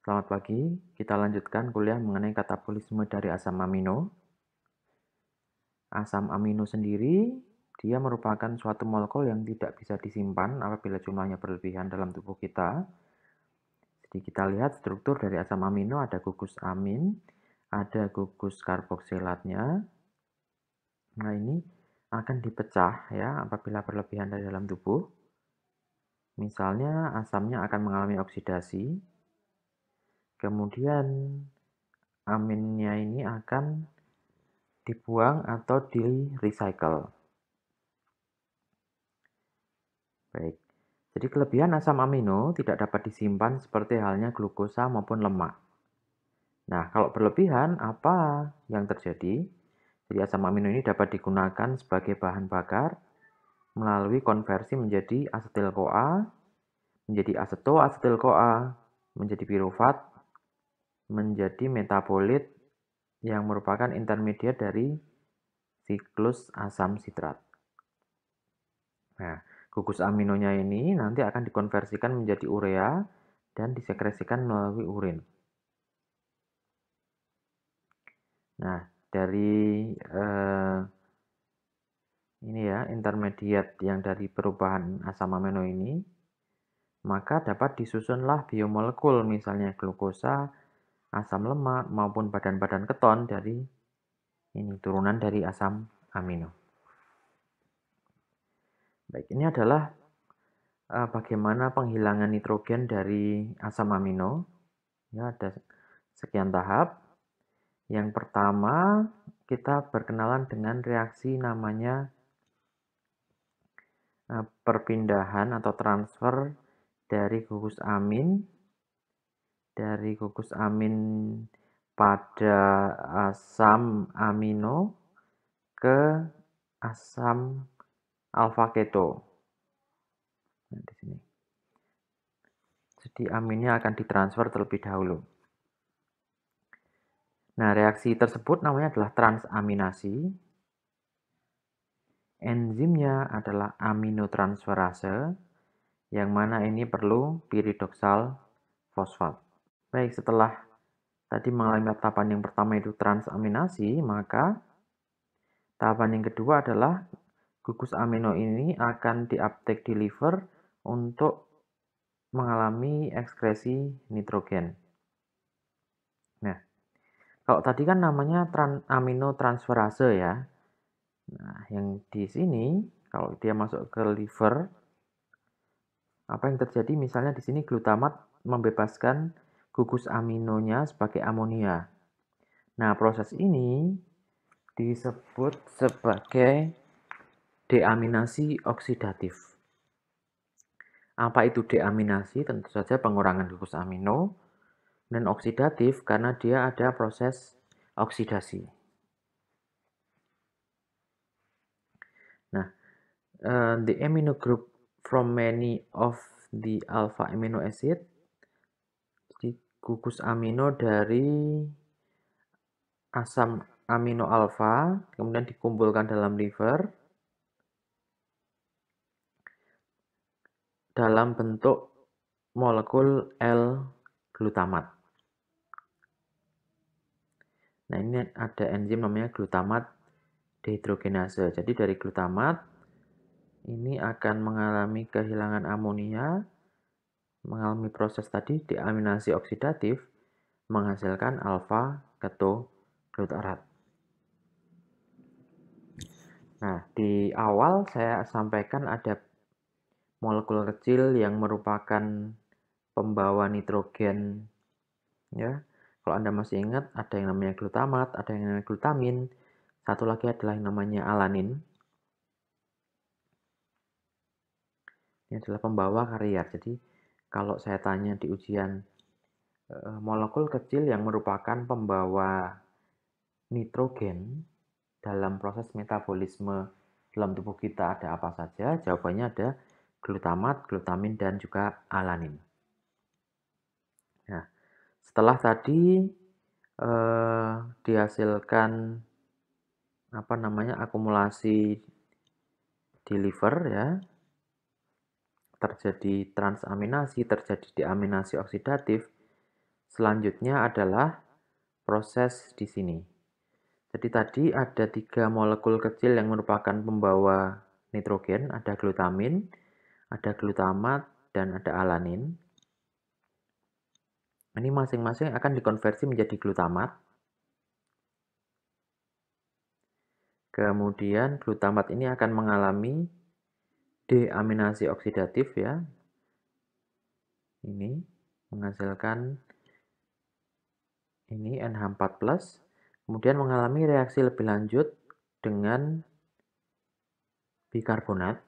Selamat pagi, kita lanjutkan kuliah mengenai katabolisme dari asam amino. Asam amino sendiri, dia merupakan suatu molekul yang tidak bisa disimpan apabila jumlahnya berlebihan dalam tubuh kita. Jadi kita lihat struktur dari asam amino, ada gugus amin, ada gugus karboksilatnya. Nah ini akan dipecah ya apabila berlebihan dari dalam tubuh. Misalnya asamnya akan mengalami oksidasi, kemudian aminnya ini akan dibuang atau di-recycle. Baik. Jadi kelebihan asam amino tidak dapat disimpan seperti halnya glukosa maupun lemak. Nah, kalau berlebihan apa yang terjadi? Jadi asam amino ini dapat digunakan sebagai bahan bakar melalui konversi menjadi asetil-CoA, menjadi aseto-asetil-CoA, menjadi pirufat, menjadi metabolit yang merupakan intermediat dari siklus asam sitrat. Nah, gugus aminonya ini nanti akan dikonversikan menjadi urea dan disekresikan melalui urin. Nah, dari ini ya, intermediate yang dari perubahan asam amino ini, maka dapat disusunlah biomolekul, misalnya glukosa, asam lemak, maupun badan-badan keton dari ini turunan dari asam amino. Baik, ini adalah bagaimana penghilangan nitrogen dari asam amino. Ya, ada sekian tahap. Yang pertama, kita berkenalan dengan reaksi namanya perpindahan atau transfer dari gugus amin pada asam amino ke asam alfa keto. Nah, di sini. Jadi aminnya akan ditransfer terlebih dahulu. Nah, reaksi tersebut namanya adalah transaminasi. Enzimnya adalah aminotransferase, yang mana ini perlu piridoksal fosfat. Baik, setelah tadi mengalami tahapan yang pertama itu transaminasi, maka tahapan yang kedua adalah gugus amino ini akan di-uptake di liver untuk mengalami ekskresi nitrogen. Nah, kalau tadi kan namanya aminotransferase ya. Nah, yang di sini kalau dia masuk ke liver, apa yang terjadi? Misalnya di sini glutamat membebaskan gugus aminonya sebagai amonia. Nah, proses ini disebut sebagai deaminasi oksidatif. Apa itu deaminasi? Tentu saja pengurangan gugus amino. Dan oksidatif karena dia ada proses oksidasi. Nah, the amino group from many of the alpha amino acid, jadi gugus amino dari asam amino alfa kemudian dikumpulkan dalam liver dalam bentuk molekul L-glutamat. Nah, ini ada enzim namanya glutamat dehidrogenase. Jadi dari glutamat ini akan mengalami kehilangan amonia, mengalami proses tadi deaminasi oksidatif, menghasilkan alfa ketoglutarat. Nah, di awal saya sampaikan ada molekul kecil yang merupakan pembawa nitrogen. Ya, kalau Anda masih ingat, ada yang namanya glutamat, ada yang namanya glutamin, satu lagi adalah yang namanya alanin. Ini adalah pembawa karier. Jadi, kalau saya tanya di ujian, molekul kecil yang merupakan pembawa nitrogen dalam proses metabolisme dalam tubuh kita ada apa saja? Jawabannya ada glutamat, glutamin, dan juga alanin. Nah, setelah tadi dihasilkan akumulasi di liver ya, terjadi transaminasi, terjadi deaminasi oksidatif. Selanjutnya adalah proses di sini. Jadi tadi ada 3 molekul kecil yang merupakan pembawa nitrogen, ada glutamin, ada glutamat, dan ada alanin. Ini masing-masing akan dikonversi menjadi glutamat. Kemudian glutamat ini akan mengalami deaminasi oksidatif ya. Ini menghasilkan ini NH4+, kemudian mengalami reaksi lebih lanjut dengan bikarbonat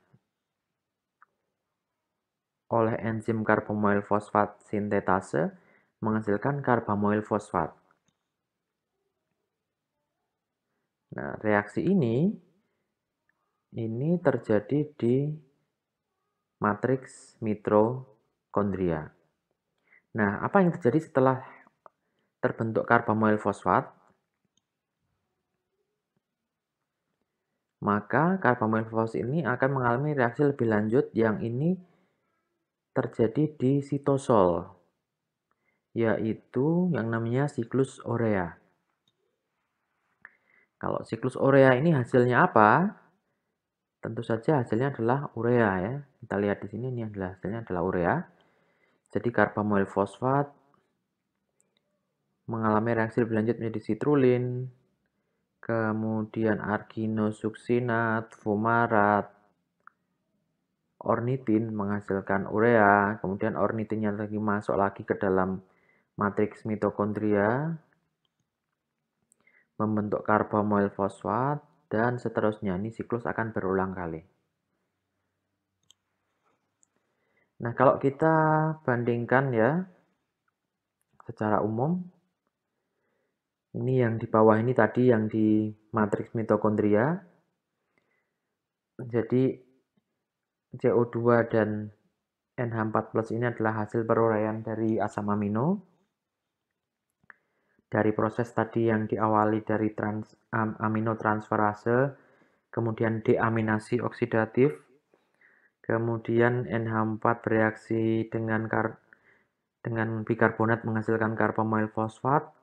oleh enzim karbomoil fosfat sintetase menghasilkan karbamoil fosfat. Nah, reaksi ini terjadi di matriks mitokondria. Nah, apa yang terjadi setelah terbentuk karbamoil fosfat? Maka karbamoil fosfat ini akan mengalami reaksi lebih lanjut yang ini terjadi di sitosol, yaitu yang namanya siklus urea. Kalau siklus urea ini hasilnya apa? Tentu saja hasilnya adalah urea ya. Kita lihat di sini, ini adalah hasilnya adalah urea. Jadi karbamoil fosfat mengalami reaksi lebih lanjut menjadi sitrulin, kemudian arginosuksinat, fumarat, ornitin menghasilkan urea, kemudian ornitinnya lagi masuk lagi ke dalam matriks mitokondria, membentuk karbamoil fosfat, dan seterusnya. Ini siklus akan berulang kali. Nah, kalau kita bandingkan ya, secara umum, ini yang di bawah ini tadi yang di matriks mitokondria. Jadi CO2 dan NH4+ ini adalah hasil peruraian dari asam amino. Dari proses tadi yang diawali dari aminotransferase, kemudian deaminasi oksidatif, kemudian NH4 bereaksi dengan bikarbonat menghasilkan karbamoil fosfat,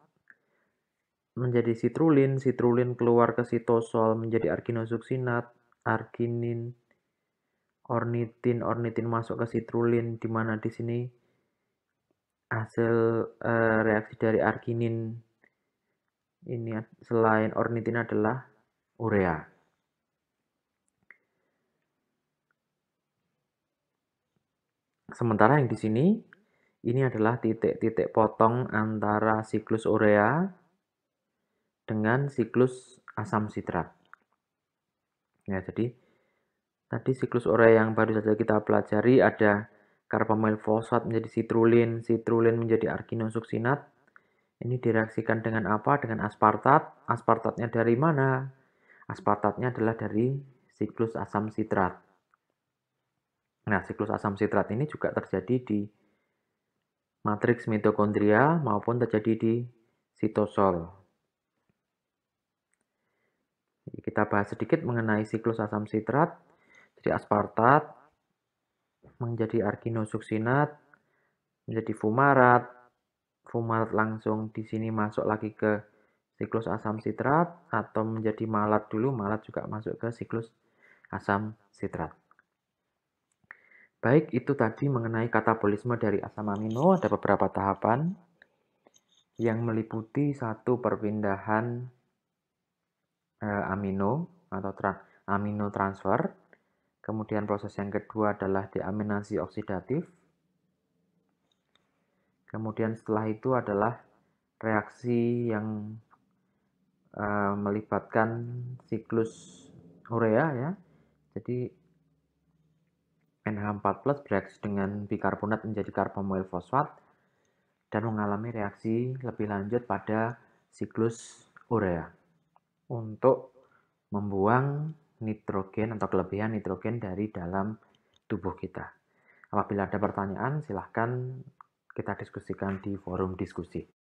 menjadi sitrulin, sitrulin keluar ke sitosol menjadi arginosuksinat, arginin, ornitin, ornitin masuk ke sitrulin, di mana di sini hasil reaksi dari arginin ini selain ornitin adalah urea. Sementara yang di sini ini adalah titik-titik potong antara siklus urea dengan siklus asam sitrat. Ya, jadi tadi siklus urea yang baru saja kita pelajari ada karbamoil fosfat menjadi sitrulin, sitrulin menjadi arginosuksinat. Ini direaksikan dengan apa? Dengan aspartat. Aspartatnya dari mana? Aspartatnya adalah dari siklus asam sitrat. Nah, siklus asam sitrat ini juga terjadi di matriks mitokondria maupun terjadi di sitosol. Kita bahas sedikit mengenai siklus asam sitrat. Jadi aspartat menjadi arginosuksinat, menjadi fumarat. Fumarat langsung di sini masuk lagi ke siklus asam sitrat atau menjadi malat dulu, malat juga masuk ke siklus asam sitrat. Baik, itu tadi mengenai katabolisme dari asam amino. Ada beberapa tahapan yang meliputi satu perpindahan amino atau amino transfer. Kemudian proses yang kedua adalah deaminasi oksidatif. Kemudian setelah itu adalah reaksi yang melibatkan siklus urea ya. Jadi NH4+ bereaksi dengan bikarbonat menjadi karbamoil fosfat dan mengalami reaksi lebih lanjut pada siklus urea untuk membuang nitrogen atau kelebihan nitrogen dari dalam tubuh kita. Apabila ada pertanyaan, silahkan kita diskusikan di forum diskusi.